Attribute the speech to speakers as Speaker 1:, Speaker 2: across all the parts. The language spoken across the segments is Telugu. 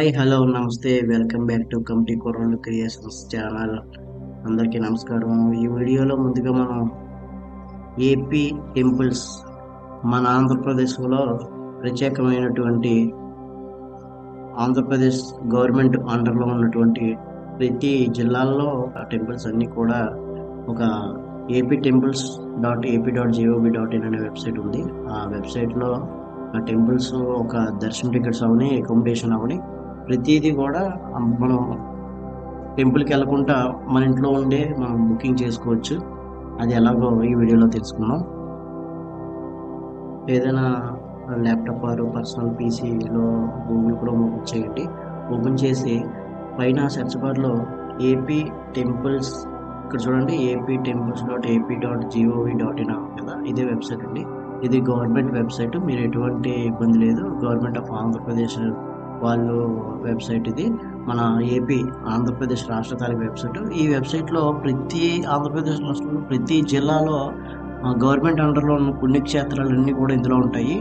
Speaker 1: హాయ్ హలో నమస్తే welcome back to committee Koralu creations channel. అందరికీ నమస్కారం. ఈ వీడియోలో ముందుగా మనం ఏపీ టెంపుల్స్ మన ఆంధ్రప్రదేశ్లో ప్రత్యేకమైనటువంటి ఆంధ్రప్రదేశ్ గవర్నమెంట్ అండర్లో ఉన్నటువంటి ప్రతి జిల్లాల్లో ఆ టెంపుల్స్ అన్నీ కూడా ఒక aptemples.ap.gov.in అనే వెబ్సైట్ ఉంది. ఆ వెబ్సైట్లో ఆ టెంపుల్స్ ఒక దర్శన టికెట్స్ అవని, అకామిడేషన్ అవని ప్రతిదీ కూడా మనం టెంపుల్కి వెళ్ళకుండా మన ఇంట్లో ఉండే మనం బుకింగ్ చేసుకోవచ్చు. అది ఎలాగో ఈ వీడియోలో తెలుసుకుందాం. ఏదైనా ల్యాప్టాప్ ఆర్ పర్సనల్ పీసీలో గూగుల్ క్రోమ్ ఓపెన్ చేయండి. ఓపెన్ చేసి పైన సెర్చ్ బార్లో ఏపీ టెంపుల్స్, ఇక్కడ చూడండి aptemples.ap.gov.in కదా, ఇదే వెబ్సైట్ అండి. ఇది గవర్నమెంట్ వెబ్సైట్, మీరు ఎటువంటి ఇబ్బంది లేదు. గవర్నమెంట్ ఆఫ్ ఆంధ్రప్రదేశ్ వాళ్ళు వెబ్సైట్ ఇది. మన ఏపీ ఆంధ్రప్రదేశ్ రాష్ట్ర తాలూకు వెబ్సైట్. ఈ వెబ్సైట్లో ప్రతి ఆంధ్రప్రదేశ్ రాష్ట్రంలో ప్రతి జిల్లాలో గవర్నమెంట్ అండర్లో ఉన్న పుణ్యక్షేత్రాలన్నీ కూడా ఇందులో ఉంటాయి.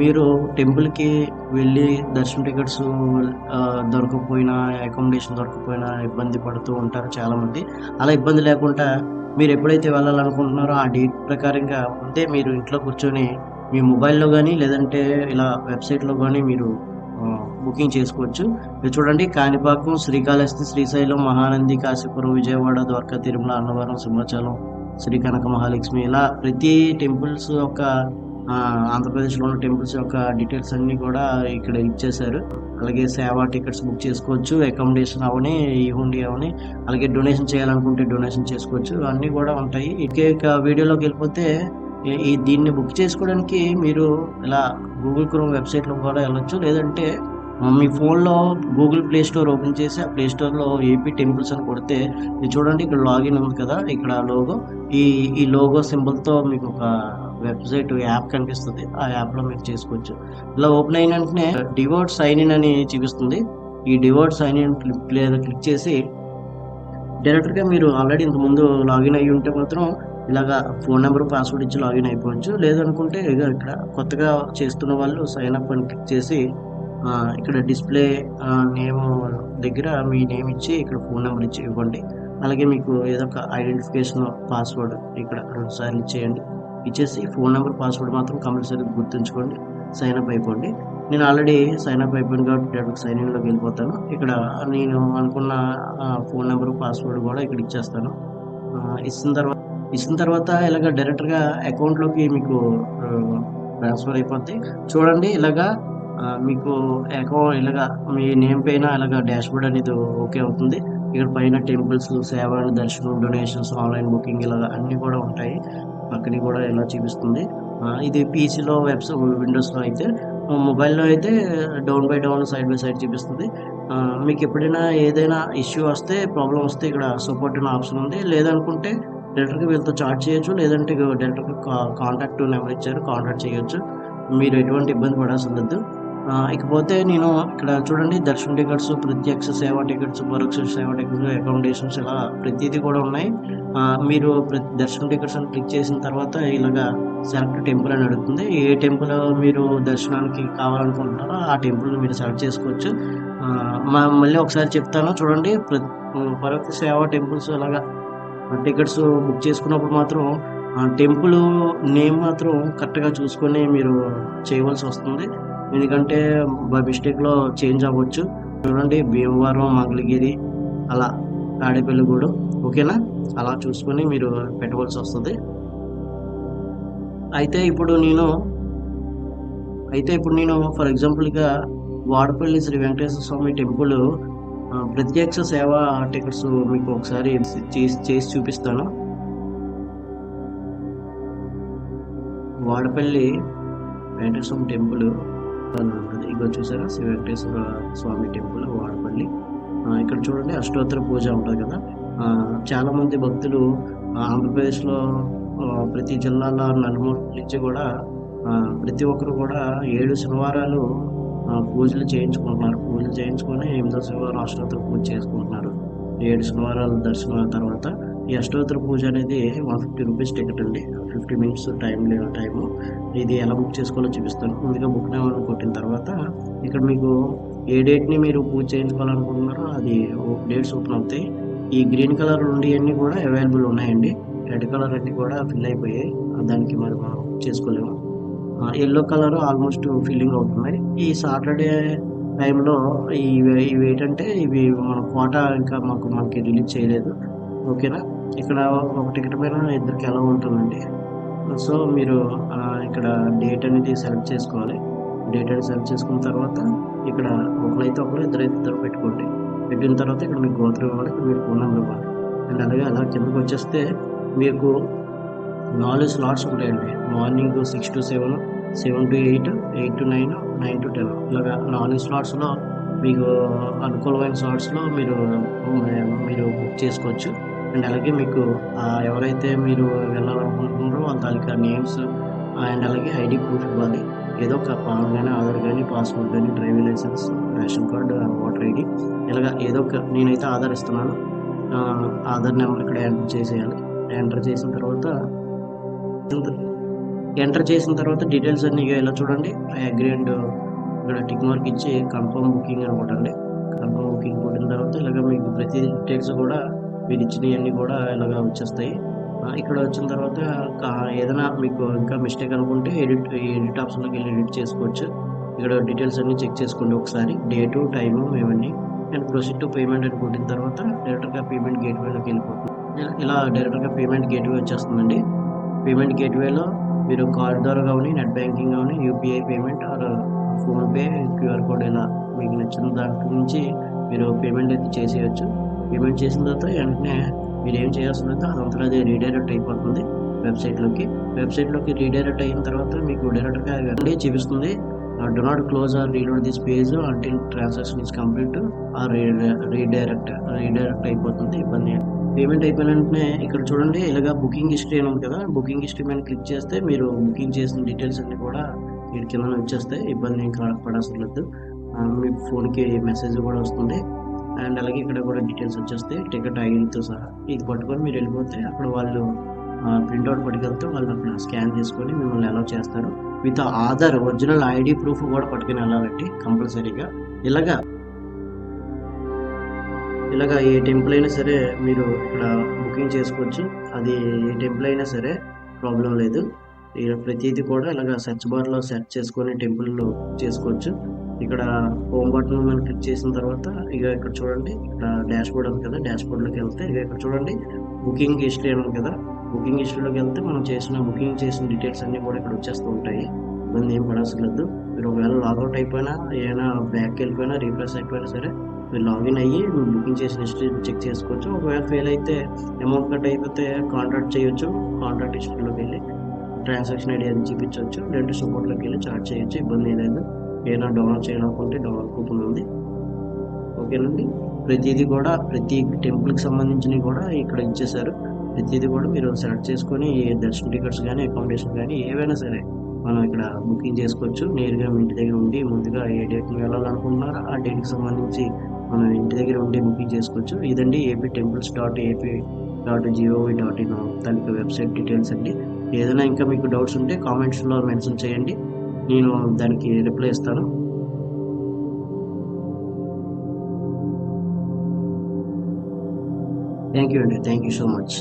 Speaker 1: మీరు టెంపుల్కి వెళ్ళి దర్శన టికెట్స్ దొరకకపోయినా, అకామిడేషన్ దొరకకపోయినా ఇబ్బంది పడుతూ ఉంటారు చాలామంది. అలా ఇబ్బంది లేకుండా మీరు ఎప్పుడైతే వెళ్ళాలనుకుంటున్నారో ఆ డేట్ ప్రకారంగా ముందే మీరు ఇంట్లో కూర్చొని మీ మొబైల్లో కానీ లేదంటే ఇలా వెబ్సైట్లో కానీ మీరు బుకింగ్ చేసుకోవచ్చు. మీరు చూడండి, కాణిపాకం, శ్రీకాళహస్తి, శ్రీశైలం, మహానంది, కాశీపురం, విజయవాడ, ద్వారకా, తిరుమల, అన్నవరం, సింహాచలం, శ్రీ కనక మహాలక్ష్మి, ఇలా ప్రతి టెంపుల్స్ యొక్క ఆంధ్రప్రదేశ్లో ఉన్న టెంపుల్స్ యొక్క డీటెయిల్స్ అన్నీ కూడా ఇక్కడ ఇచ్చేశారు. అలాగే సేవా టికెట్స్ బుక్ చేసుకోవచ్చు, అకామిడేషన్ అవని, ఈ హుండీ అవని, అలాగే డొనేషన్ చేయాలనుకుంటే డొనేషన్ చేసుకోవచ్చు, అన్నీ కూడా ఉంటాయి. ఇక వీడియోలోకి వెళ్ళిపోతే దీన్ని బుక్ చేసుకోవడానికి మీరు ఇలా గూగుల్ క్రోమ్ వెబ్సైట్లో కూడా వెళ్ళొచ్చు. లేదంటే మీ ఫోన్లో గూగుల్ ప్లే స్టోర్ ఓపెన్ చేసి ఆ ప్లే స్టోర్లో ఏపీ టెంపుల్స్ అని కొడితే ఇది చూడండి, ఇక్కడ లాగిన్ ఉంది కదా, ఇక్కడ లోగో, ఈ లోగో సింబల్తో మీకు ఒక వెబ్సైట్ యాప్ కనిపిస్తుంది. ఆ యాప్లో మీరు చేసుకోవచ్చు. ఇలా ఓపెన్ అయిన వెంటనే డివోట్ సైన్ ఇన్ అని చూపిస్తుంది. ఈ డివోట్ సైన్ ఇన్ క్లిక్ చేసి డైరెక్ట్గా మీరు ఆల్రెడీ ఇంతకుముందు లాగిన్ అయ్యి ఉంటే మాత్రం ఇలాగా ఫోన్ నెంబర్, పాస్వర్డ్ ఇచ్చి లాగిన్ అయిపోవచ్చు. లేదనుకుంటే ఇక్కడ కొత్తగా చేస్తున్న వాళ్ళు సైన్ అప్ అని క్లిక్ చేసి ఇక్కడ డిస్ప్లే నేమ్ దగ్గర మీ నేమ్ ఇచ్చి ఇక్కడ ఫోన్ నెంబర్ ఇచ్చి ఇవ్వండి. అలాగే మీకు ఏదో ఒక ఐడెంటిఫికేషన్ పాస్వర్డ్ ఇక్కడ 2 సార్లు ఇచ్చేయండి. ఇచ్చేసి ఫోన్ నెంబర్, పాస్వర్డ్ మాత్రం కంపల్సరీ గుర్తుంచుకోండి. సైన్ అప్ అయిపోండి. నేను ఆల్రెడీ సైన్ అప్ అయిపోయింది కాబట్టి డైరెక్ట్ సైన్ ఇన్లోకి వెళ్ళిపోతాను. ఇక్కడ నేను అనుకున్న ఫోన్ నెంబర్, పాస్వర్డ్ కూడా ఇక్కడ ఇచ్చేస్తాను. ఇచ్చిన తర్వాత ఇలాగ డైరెక్ట్గా అకౌంట్లోకి మీకు ట్రాన్స్ఫర్ అయిపోద్ది. చూడండి, ఇలాగా మీకు ఇలాగా మీ నేమ్ పైన ఇలాగ డాష్బోర్డ్ అనేది ఓకే అవుతుంది. ఇక్కడ పైన టెంపుల్స్, సేవ, దర్శనం, డొనేషన్స్, ఆన్లైన్ బుకింగ్ ఇలాగ అన్నీ కూడా ఉంటాయి. పక్కన కూడా ఇలా చూపిస్తుంది. ఇది పీసీలో విండోస్లో అయితే, మొబైల్లో అయితే down by down, side by side చూపిస్తుంది. మీకు ఎప్పుడైనా ఏదైనా ఇష్యూ వస్తే, ప్రాబ్లం వస్తే ఇక్కడ సపోర్ట్ అనే ఆప్షన్ ఉంది. లేదనుకుంటే డైరెక్ట్గా వీళ్ళతో చాట్ చేయొచ్చు, లేదంటే డైరెక్ట్గా కాంటాక్ట్ నెంబర్ ఇచ్చారు, కాంటాక్ట్ చేయొచ్చు. మీరు ఎటువంటి ఇబ్బంది పడాల్సిన లేదు. ఇకపోతే నేను ఇక్కడ చూడండి, దర్శన టికెట్స్, ప్రత్యక్ష సేవా టికెట్స్, పరోక్ష సేవా టికెట్స్, అకామిడేషన్స్ ఇలా ప్రతిదీ కూడా ఉన్నాయి. మీరు దర్శన టికెట్స్ అని క్లిక్ చేసిన తర్వాత ఇలాగా సెలెక్ట్ టెంపుల్ అని అడుగుతుంది. ఏ టెంపుల్ మీరు దర్శనానికి కావాలనుకుంటున్నారో ఆ టెంపుల్ మీరు సెలెక్ట్ చేసుకోవచ్చు. మళ్ళీ ఒకసారి చెప్తాను చూడండి, పరోక్ష సేవా టెంపుల్స్ ఇలాగా టికెట్స్ బుక్ చేసుకున్నప్పుడు మాత్రం టెంపుల్ నేమ్ మాత్రం కరెక్ట్గా చూసుకొని మీరు చేయవలసి వస్తుంది. ఎందుకంటే బై మిస్టేక్లో చేంజ్ అవ్వచ్చు. చూడండి, భీమవరం, మంగళగిరి, అలా తాడేపల్లిగూడెం, ఓకేనా, అలా చూసుకొని మీరు పెట్టవలసి వస్తుంది. అయితే ఇప్పుడు నేను ఫర్ ఎగ్జాంపుల్గా వాడపల్లి శ్రీ వెంకటేశ్వర స్వామి టెంపుల్ ప్రత్యక్ష సేవా టికెట్స్ మీకు ఒకసారి చేసి చూపిస్తాను. వాడపల్లి వెంకటేశ్వర స్వామి టెంపుల్ ఉంటుంది. ఇగో చూసారా, శ్రీ వెంకటేశ్వర స్వామి టెంపుల్ వాడపల్లి. ఇక్కడ చూడండి, అష్టోత్తర పూజ ఉంటుంది కదా. చాలామంది భక్తులు ఆంధ్రప్రదేశ్లో ప్రతి జిల్లాలో నలుమూల నుంచి కూడా ప్రతి ఒక్కరు కూడా 7 శనివారాలు పూజలు చేయించుకుంటున్నారు. పూజలు చేయించుకొని 8వ శనివారం అష్టోత్తర పూజ చేసుకుంటున్నారు. 7 శనివారాల దర్శనం తర్వాత ఈ అష్టోత్తర పూజ అనేది 150 రూపీస్ టికెట్ అండి. 50 మినిట్స్ టైము. ఇది ఎలా బుక్ చేసుకోవాలో చూపిస్తాను. ముందుగా బుక్ నౌ అని కొట్టిన తర్వాత ఇక్కడ మీకు ఏ డేట్ని మీరు పూజ చేయించుకోవాలనుకుంటున్నారో అది డేట్స్ ఓపెన్ అవుతాయి. ఈ గ్రీన్ కలర్ ఉండేవన్నీ కూడా అవైలబుల్ ఉన్నాయండి. రెడ్ కలర్ అన్నీ కూడా ఫిల్ అయిపోయాయి. దానికి మరి మనం చేసుకోలేము. యెల్లో కలర్ ఆల్మోస్ట్ ఫిల్లింగ్ అవుతున్నాయి. ఈ సాటర్డే టైంలో ఇవి ఏంటంటే ఇవి మన కోటా ఇంకా మనకి రిలీజ్ చేయలేదు. ఓకేనా. ఇక్కడ ఒక టికెట్ పైన ఇద్దరికి అలౌ ఉంటుందండి. సో మీరు ఇక్కడ డేట్ అనేది సెలెక్ట్ చేసుకోవాలి. డేట్ అనేది సెలెక్ట్ చేసుకున్న తర్వాత ఇక్కడ ఒకరైతే ఒకరు, ఇద్దరైతే ఇద్దరు పెట్టుకోండి. పెట్టిన తర్వాత ఇక్కడ మీకు గోత్రం ఇవ్వాలి, ఇక్కడ మీరు ఫోన్ నెంబర్ ఇవ్వాలి. అండ్ అలాగే అలా కిందకి వచ్చేస్తే మీకు 4 స్లాట్స్ ఉంటాయండి. Morning 6 to 7, 7 to 8, 8 to 9, 9 to 10 ఇలాగా 4 స్లాట్స్లో మీకు అనుకూలమైన స్లాట్స్లో మీరు బుక్ చేసుకోవచ్చు. అండ్ అలాగే మీకు ఎవరైతే మీరు వెళ్ళాలనుకుంటున్నారో వాళ్ళ తాలూకా నేమ్స్ అండ్ అలాగే ఐడి ప్రూఫ్ ఇవ్వాలి. ఏదో ఒక పాన్ కానీ, ఆధార్ కానీ, పాస్పోర్ట్ కానీ, driving licence, ration card, voter ID ఇలాగ ఏదో ఒక, నేనైతే ఆధార్ ఇస్తున్నాను. ఆధార్ నెంబర్ ఇక్కడ ఎంటర్ చేసేయాలి. ఎంటర్ చేసిన తర్వాత డీటెయిల్స్ అన్ని ఇలా చూడండి. అగ్రీ అండ్ ఇక్కడ టిక్ మార్క్ ఇచ్చి కన్ఫర్మ్ బుకింగ్ అని కొట్టండి. కన్ఫర్మ్ బుకింగ్ కొట్టిన తర్వాత ఇలాగ మీకు ప్రతి డీటెయిల్స్ కూడా మీరు ఇచ్చినవన్నీ కూడా ఇలాగ వచ్చేస్తాయి. ఇక్కడ వచ్చిన తర్వాత ఏదైనా మీకు ఇంకా మిస్టేక్ అనుకుంటే ఎడిట్ ఆప్షన్లోకి వెళ్ళి ఎడిట్ చేసుకోవచ్చు. ఇక్కడ డీటెయిల్స్ అన్ని చెక్ చేసుకోండి ఒకసారి, డేటు, టైము ఇవన్నీ. అండ్ ప్రొసీడ్ టు పేమెంట్ అని కొట్టిన తర్వాత డైరెక్ట్గా పేమెంట్ గేట్వేలోకి వెళ్ళిపోతుంది. ఇలా డైరెక్ట్గా పేమెంట్ గేట్వే వచ్చేస్తుందండి. పేమెంట్ గేట్వేలో మీరు కార్డ్ ద్వారా కానీ, నెట్ బ్యాంకింగ్ కానీ, UPI payment are PhonePe, QR code ఇలా మీకు నచ్చిన దాంట్లో నుంచి మీరు పేమెంట్ అయితే చేసేయచ్చు. పేమెంట్ చేసిన తర్వాత వెంటనే మీరు ఏం చేయాల్సిందంటే అదంతా అది రీడైరెక్ట్ అయిపోతుంది వెబ్సైట్లోకి రీడైరెక్ట్ అయిన తర్వాత మీకు డైరెక్ట్గా ఇవన్నీ చూపిస్తుంది. Do not close or reload this page until transaction is complete or redirect అయిపోతుంది. ఇబ్బంది. పేమెంట్ అయిపోయిన వెంటనే ఇక్కడ చూడండి ఇలాగా బుకింగ్ హిస్టరీ అని ఉంది కదా, బుకింగ్ హిస్టరీ మీద క్లిక్ చేస్తే మీరు బుకింగ్ చేసిన డీటెయిల్స్ అన్ని కూడా వీటి కింద వచ్చేస్తాయి. ఇబ్బంది ఏం పడాల్సిన మీ ఫోన్కి మెసేజ్ కూడా వస్తుంది. అండ్ అలాగే ఇక్కడ కూడా డీటెయిల్స్ వచ్చేస్తాయి, టికెట్ ఐడితో సహా. ఇది పట్టుకొని మీరు వెళ్ళిపోతే అక్కడ వాళ్ళు ప్రింట్అవుట్ పట్టుకెళ్తే వాళ్ళు అక్కడ స్కాన్ చేసుకొని మిమ్మల్ని అలౌ చేస్తారు. With Aadhaar original ID proof కూడా పట్టుకుని వెళ్ళాలండి కంపల్సరీగా. ఇలాగా ఏ టెంపుల్ అయినా సరే మీరు ఇక్కడ బుకింగ్ చేసుకోవచ్చు. అది ఏ టెంపుల్ అయినా సరే ప్రాబ్లం లేదు. ప్రతిదీ కూడా ఇలాగ సెర్చ్ బార్లో సెర్చ్ చేసుకొని టెంపుల్ చేసుకోవచ్చు. ఇక్కడ హోమ్ బటన్ మీద క్లిక్ చేసిన తర్వాత ఇక్కడ చూడండి, ఇక్కడ డాష్ బోర్డ్ ఉంది కదా, డాష్ బోర్డ్లోకి వెళ్తే ఇక్కడ చూడండి బుకింగ్ హిస్టరీ అని ఉంది కదా, బుకింగ్ హిస్టరీలోకి వెళ్తే మనం బుకింగ్ చేసిన డీటెయిల్స్ అన్నీ కూడా ఇక్కడ వచ్చేస్తూ ఉంటాయి. ఇబ్బంది ఏం పడాల్సలేదు. మీరు ఒకవేళ లాగౌట్ అయిపోయినా, ఏమైనా బ్యాక్ వెళ్ళిపోయినా, రీప్లేస్ అయిపోయినా సరే మీరు లాగిన్ అయ్యి బుకింగ్ చేసిన హిస్టరీ చెక్ చేసుకోవచ్చు. ఒకవేళ ఫెయిల్ అయితే, అమౌంట్ కట్ అయిపోతే కాంటాక్ట్ చేయొచ్చు. కాంటాక్ట్ హిస్టరీలోకి వెళ్ళి ట్రాన్సాక్షన్ ఐడి అది చూపించవచ్చు. లేదంటే సపోర్ట్లోకి వెళ్ళి చార్జ్ చేయొచ్చు. ఇబ్బంది లేదు. ఏదైనా డౌన్లోడ్ చేయాలనుకుంటే డౌన్లోడ్ కూపన్ ఉంది. ఓకేనండి. ప్రతిదీ కూడా ప్రతి టెంపుల్కి సంబంధించినవి కూడా ఇక్కడ ఇచ్చేసారు. ప్రతిదీ కూడా మీరు సెలెక్ట్ చేసుకొని దర్శన టికెట్స్ కానీ, అకామిడేషన్ కానీ ఏవైనా సరే మనం ఇక్కడ బుకింగ్ చేసుకోవచ్చు. నేరుగా మీ ఇంటి దగ్గర ఉండి ముందుగా ఏ డేట్కి వెళ్ళాలనుకుంటున్నారో ఆ డేట్కి సంబంధించి మనం ఇంటి దగ్గర ఉండి బుకింగ్ చేసుకోవచ్చు. ఇదండి aptemples.ap.gov.in దానికి వెబ్సైట్ డీటెయిల్స్ అండి. ఏదైనా ఇంకా మీకు డౌట్స్ ఉంటే కామెంట్స్లో మెన్షన్ చేయండి, నేను దానికి రిప్లై ఇస్తాను. థ్యాంక్ యూ అండి. Thank you so much.